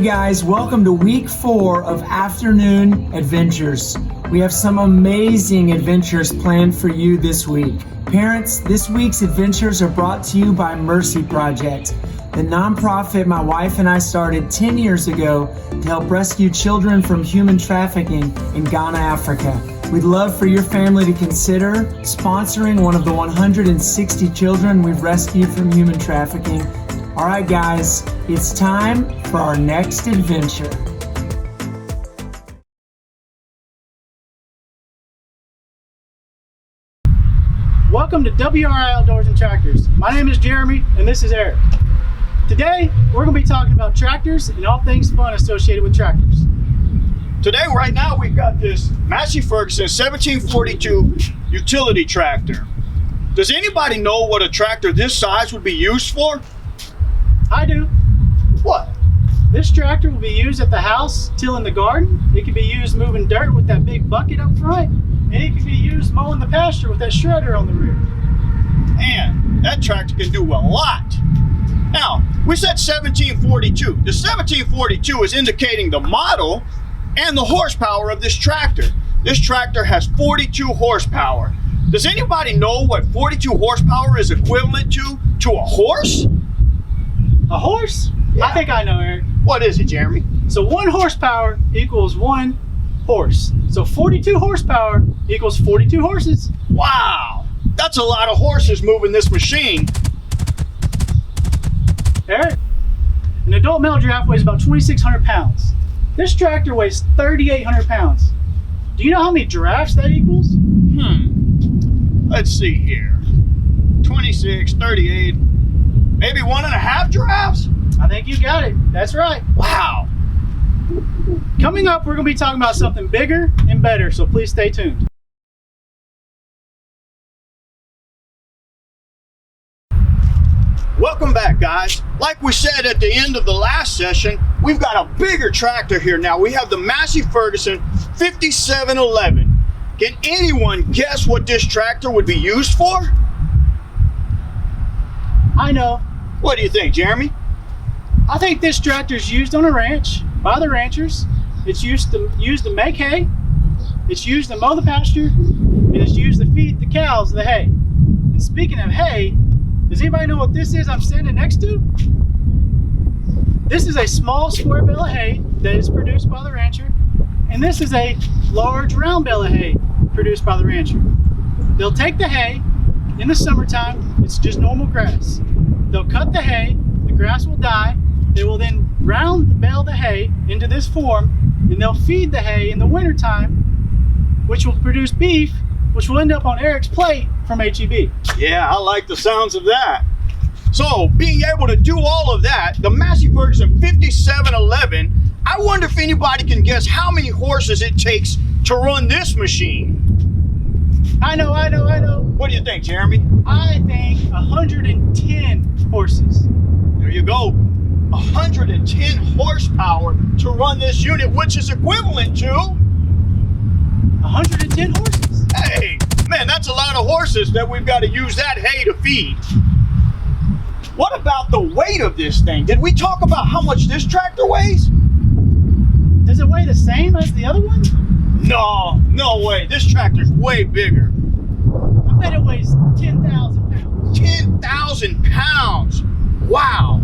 Hey guys, welcome to week 4 of Afternoon Adventures. We have some amazing adventures planned for you this week. Parents, this week's adventures are brought to you by Mercy Project, the nonprofit my wife and I started 10 years ago to help rescue children from human trafficking in Ghana, Africa. We'd love for your family to consider sponsoring one of the 160 children we've rescued from human trafficking. All right, guys, it's time for our next adventure. Welcome to WRI Outdoors and Tractors. My name is Jeremy, and this is Eric. Today, we're going to be talking about tractors and all things fun associated with tractors. Today, right now, we've got this Massey Ferguson 1742 utility tractor. Does anybody know what a tractor this size would be used for? I do. What? This tractor will be used at the house, tilling the garden. It can be used moving dirt with that big bucket up front. And it can be used mowing the pasture with that shredder on the rear. Man, that tractor can do a lot. Now, we said 1742. The 1742 is indicating the model and the horsepower of this tractor. This tractor has 42 horsepower. Does anybody know what 42 horsepower is equivalent to a horse? A horse? Yeah. I think I know, Eric. What is it, Jeremy? So 1 horsepower equals 1 horse. So 42 horsepower equals 42 horses. Wow, that's a lot of horses moving this machine. Eric, an adult male giraffe weighs about 2,600 pounds. This tractor weighs 3,800 pounds. Do you know how many giraffes that equals? Let's see here. 26, 38, maybe 1.5 giraffes? I think you got it. That's right. Wow. Coming up, we're going to be talking about something bigger and better, so please stay tuned. Welcome back, guys. Like we said at the end of the last session, we've got a bigger tractor here now. We have the Massey Ferguson 5711. Can anyone guess what this tractor would be used for? I know. What do you think, Jeremy? I think this tractor is used on a ranch by the ranchers. It's used to make hay. It's used to mow the pasture, and it's used to feed the cows the hay. And speaking of hay, does anybody know what this is I'm standing next to? This is a small square bale of hay that is produced by the rancher, and this is a large round bale of hay produced by the rancher. They'll take the hay in the summertime. It's just normal grass. They'll cut the hay, the grass will die. They will then round the bale of the hay into this form, and they'll feed the hay in the wintertime, which will produce beef, which will end up on Eric's plate from HEB. Yeah, I like the sounds of that. So, being able to do all of that, the Massey Ferguson 5711, I wonder if anybody can guess how many horses it takes to run this machine. I know. What do you think, Jeremy? I think 110 horses. There you go. 110 horsepower to run this unit, which is equivalent to 110 horses. Hey, man, that's a lot of horses that we've got to use that hay to feed. What about the weight of this thing? Did we talk about how much this tractor weighs? Does it weigh the same as the other one? No way. This tractor's way bigger. I bet it weighs 10,000 pounds. 10,000 pounds. Wow.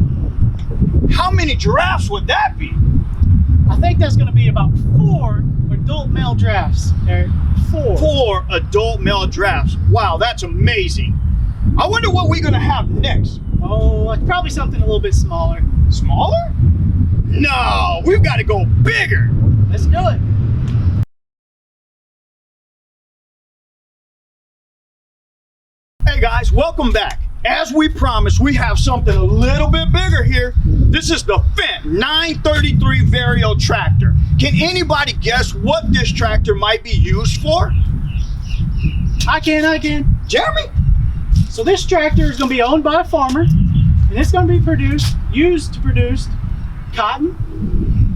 How many giraffes would that be? I think that's going to be about 4 adult male giraffes, Eric. 4. 4 adult male giraffes. Wow, that's amazing. I wonder what we're going to have next. Oh, it's probably something a little bit smaller. Smaller? No, we've got to go bigger. Let's do it. Hey guys, welcome back. As we promised, we have something a little bit bigger here. This is the Fendt 933 Vario tractor. Can anybody guess what this tractor might be used for? I can. Jeremy? So this tractor is going to be owned by a farmer, and it's going to be used to produce cotton,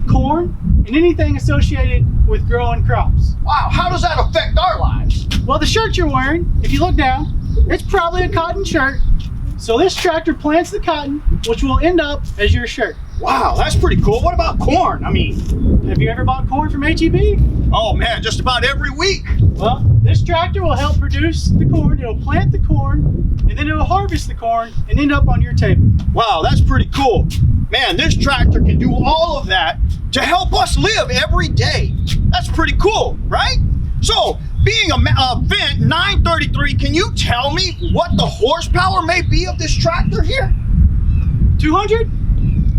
corn, and anything associated with growing crops. Wow, how does that affect our lives? Well, the shirt you're wearing, if you look down, it's probably a cotton shirt. So this tractor plants the cotton, which will end up as your shirt. Wow, that's pretty cool. What about corn? I mean, Have you ever bought corn from HEB? oh man, just about every week. Well, this tractor will help produce the corn. It'll plant the corn, and then it'll harvest the corn and end up on your table. Wow, that's pretty cool. Man, this tractor can do all of that to help us live every day. That's pretty cool, right? So, being a Vent 933, can you tell me what the horsepower may be of this tractor here? 200?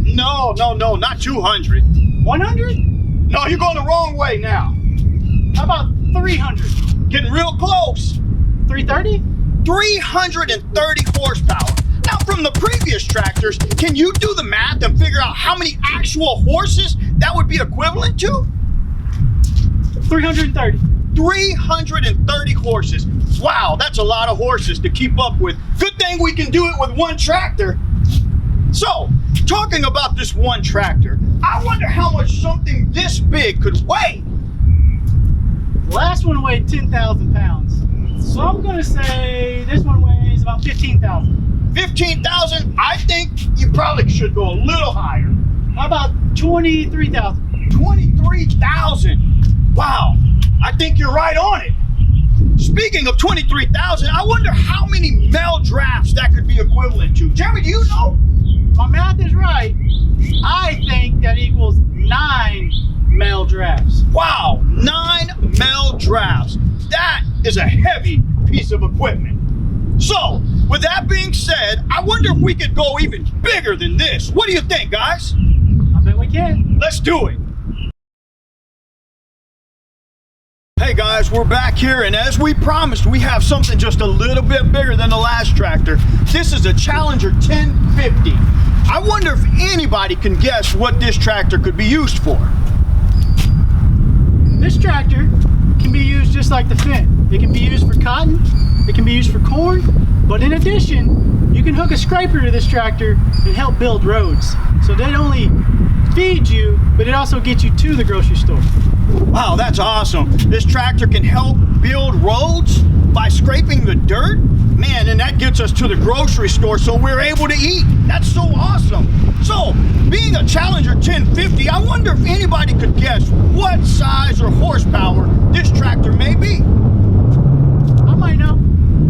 No, not 200. 100? No, you're going the wrong way now. How about 300? Getting real close. 330? 330 horsepower. Now, from the previous tractors, can you do the math and figure out how many actual horses that would be equivalent to? 330. 330 horses. Wow, that's a lot of horses to keep up with. Good thing we can do it with one tractor. So, talking about this one tractor, I wonder how much something this big could weigh. The last one weighed 10,000 pounds. So I'm going to say this one weighs about 15,000. 15,000? I think you probably should go a little higher. How about 23,000? 23,000. Wow, I think you're right on it. Speaking of 23,000, I wonder how many mail drafts that could be equivalent to. Jeremy, do you know? My math is right. I think that equals 9 mail drafts. Wow, 9 mail drafts. That is a heavy piece of equipment. So, with that being said, I wonder if we could go even bigger than this. What do you think, guys? I bet we can. Let's do it. Hey guys, we're back here, and as we promised, we have something just a little bit bigger than the last tractor. This is a Challenger 1050. I wonder if anybody can guess what this tractor could be used for. This tractor can be used just like the Fendt. It can be used for cotton, it can be used for corn, but in addition, you can hook a scraper to this tractor and help build roads. So they not only feed you, but it also gets you to the grocery store. Wow, that's awesome. This tractor can help build roads by scraping the dirt. Man, and that gets us to the grocery store so we're able to eat. That's so awesome. So, being a Challenger 1050, I wonder if anybody could guess what size or horsepower this tractor may be. I might know.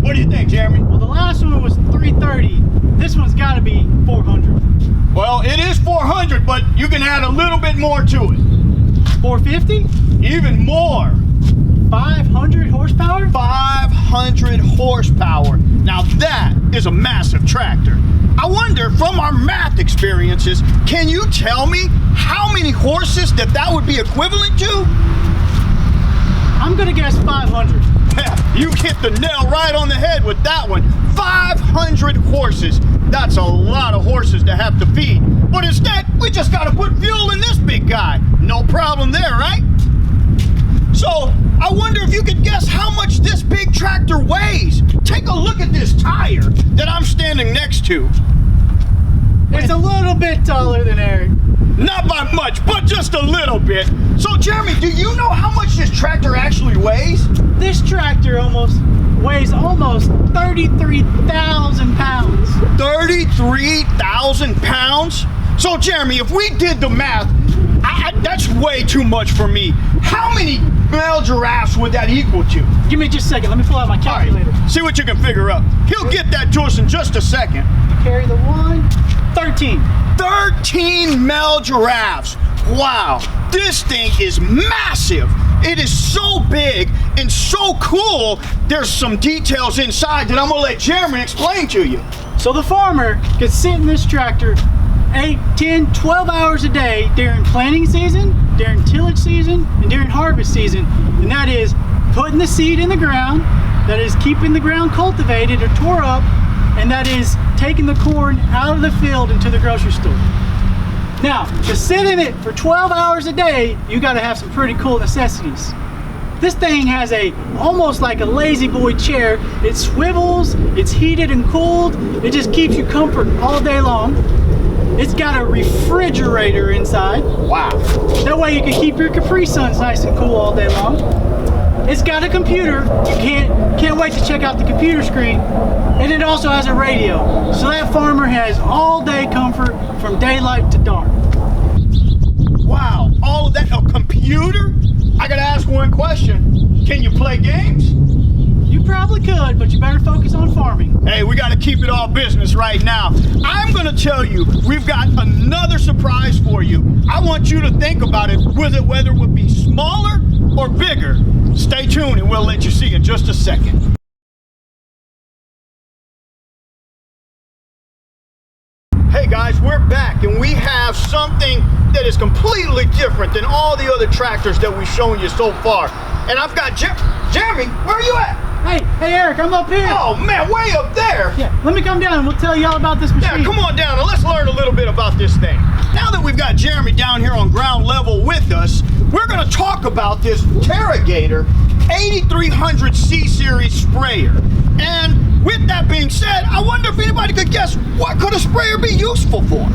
What do you think, Jeremy? Well, the last one was 330. This one's got to be 400. Well, it is 400, but you can add a little bit more to it. 450? Even more. 500 horsepower? 500 horsepower. Now that is a massive tractor. I wonder, from our math experiences, can you tell me how many horses that would be equivalent to? I'm gonna guess 500. You hit the nail right on the head with that one. 500 horses. That's a lot of horses to have to feed. But instead, we just gotta put fuel in this big guy. No problem there, right? So, I wonder if you could guess how much this big tractor weighs. Take a look at this tire that I'm standing next to. It's a little bit taller than Eric. Not by much, but just a little bit. So, Jeremy, do you know how much this tractor actually weighs? This tractor weighs almost 33,000 pounds. 33,000 pounds? So, Jeremy, if we did the math, that's way too much for me. How many male giraffes would that equal to? Give me just a second. Let me pull out my calculator. All right, see what you can figure up. He'll get that to us in just a second. Carry the 1. 13. 13 male giraffes. Wow, this thing is massive. It is so big and so cool. There's some details inside that I'm gonna let Jeremy explain to you. So the farmer could sit in this tractor 8, 10, 12 hours a day during planting season, during tillage season, and during harvest season. And that is putting the seed in the ground, that is keeping the ground cultivated or tore up, and that is taking the corn out of the field into the grocery store. Now, to sit in it for 12 hours a day, you gotta have some pretty cool necessities. This thing has almost like a lazy boy chair. It swivels, it's heated and cooled, it just keeps you comfort all day long. It's got a refrigerator inside. Wow. That way you can keep your Capri Suns nice and cool all day long. It's got a computer. You can't wait to check out the computer screen. And it also has a radio. So that farmer has all day comfort from daylight to dark. Wow, all of that, a computer? I gotta ask one question. Can you play games? You probably could, but you better focus on farming. Hey, we gotta keep it all business right now. I'm gonna tell you, we've got another surprise for you. I want you to think about it, whether it would be smaller or bigger. Stay tuned and we'll let you see in just a second. Hey guys, we're back and we have something that is completely different than all the other tractors that we've shown you so far. And I've got Jeremy, where are you at? Hey Eric, I'm up here. Oh man, way up there. Yeah, let me come down and we'll tell you all about this machine. Yeah, come on down and let's learn a little bit about this thing. Now that we've got Jeremy down here on ground level with us, we're gonna talk about this Interrogator 8300 C Series sprayer. And with that being said, I wonder if anybody could guess what could a sprayer be useful for?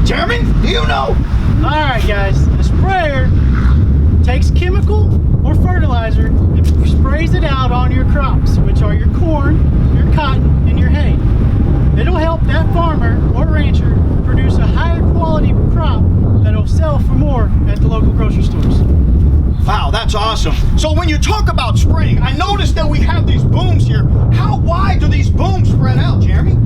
Jeremy, do you know? All right, guys, the sprayer takes chemical or fertilizer and sprays it out on your crops, which are your corn, your cotton, and your hay. It'll help that farmer or rancher produce a higher quality crop that'll sell for more at the local grocery stores. Wow, that's awesome. So when you talk about spraying, I noticed that we have these booms here. How wide do these booms spread out, Jeremy?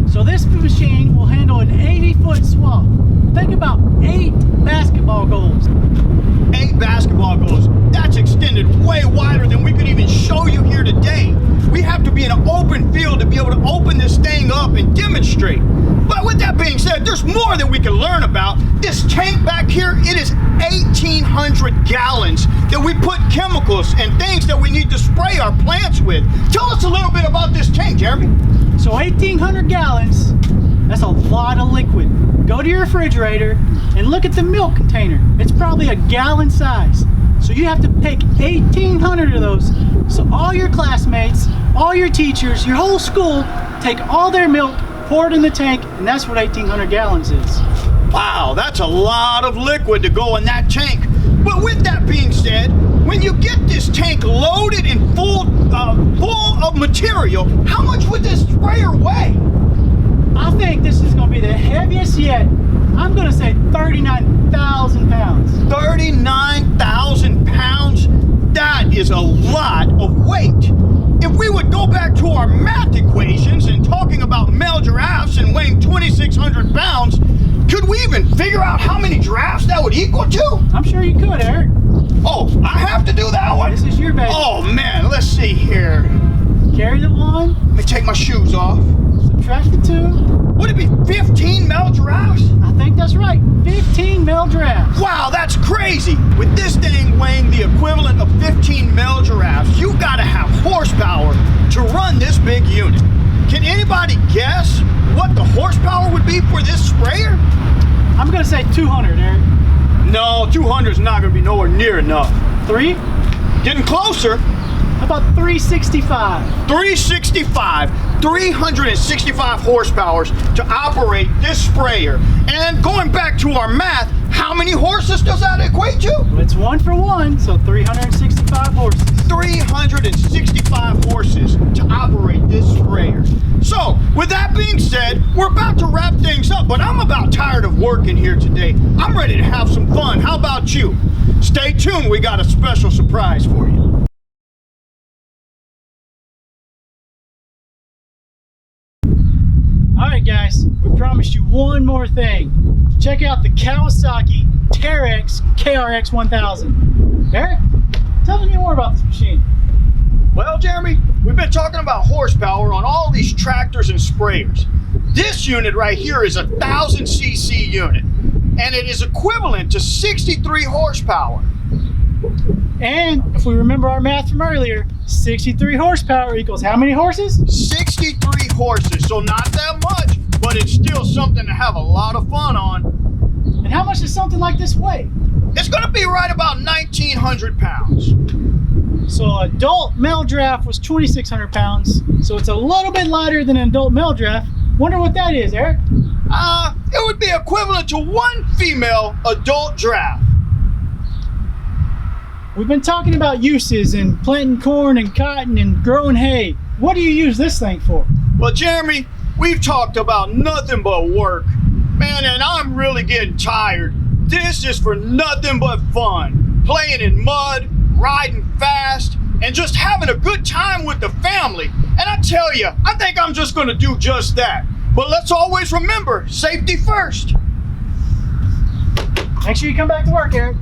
So this machine will handle an 80-foot swath. Think about 8 basketball goals. 8 basketball goals. That's extended way wider than we could even show you here today. We have to be in an open field to be able to open this thing up and demonstrate. But with that being said, there's more that we can learn about. This tank back here, it is 1,800 gallons that we put chemicals and things that we need to spray our plants with. Tell us a little bit about this tank, Jeremy. So 1,800 gallons, that's a lot of liquid. Go to your refrigerator and look at the milk container. It's probably a gallon size. So you have to pick 1,800 of those. So all your classmates, all your teachers, your whole school, take all their milk, pour it in the tank, and that's what 1,800 gallons is. Wow, that's a lot of liquid to go in that tank. But with that being said, when you get this tank loaded and full of material, how much would this sprayer weigh? I think this is going to be the heaviest yet. I'm going to say 39,000 pounds. 39,000 pounds? That is a lot of weight. If we would go back to our math equations and talking about male giraffes and weighing 2,600 pounds, could we even figure out how many giraffes that would equal to? I'm sure you could, Eric. Oh, I have to do that one? This is your baby. Oh man, let's see here. Carry the 1. Let me take my shoes off. Subtract the 2. Would it be 15 male giraffes? I think that's right. 15 male giraffes. Wow, that's crazy. With this thing weighing the equivalent of 15 male giraffes, you gotta have horsepower to run this big unit. Can anybody guess what the horsepower would be for this sprayer? I'm going to say 200, Eric. No, 200 is not gonna be nowhere near enough. 3? Getting closer. How about 365? 365, 365 horsepower to operate this sprayer. And going back to our math, how many horses does that equate to? Well, it's 1 for 1, so 365 horses. 365 horses to operate this sprayer. So, with that being said, we're about to wrap things up, but I'm about tired of working here today. I'm ready to have some fun. How about you? Stay tuned, we got a special surprise for you. Alright guys, we promised you one more thing. Check out the Kawasaki Terex KRX 1000. Eric, tell me more about this machine. Well, Jeremy, we've been talking about horsepower on all these tractors and sprayers. This unit right here is a 1,000 cc unit, and it is equivalent to 63 horsepower. And if we remember our math from earlier, 63 horsepower equals how many horses? 63 horses, so not that much, but it's still something to have a lot of fun on. And how much does something like this weigh? It's gonna be right about 1,900 pounds. So adult male giraffe was 2,600 pounds, so it's a little bit lighter than an adult male giraffe. Wonder what that is, Eric? It would be equivalent to 1 female adult giraffe. We've been talking about uses and planting corn and cotton and growing hay. What do you use this thing for? Well, Jeremy, we've talked about nothing but work. Man, and I'm really getting tired. This is for nothing but fun. Playing in mud, riding fast, and just having a good time with the family. And I tell you, I think I'm just gonna do just that. But let's always remember, safety first. Make sure you come back to work, Eric.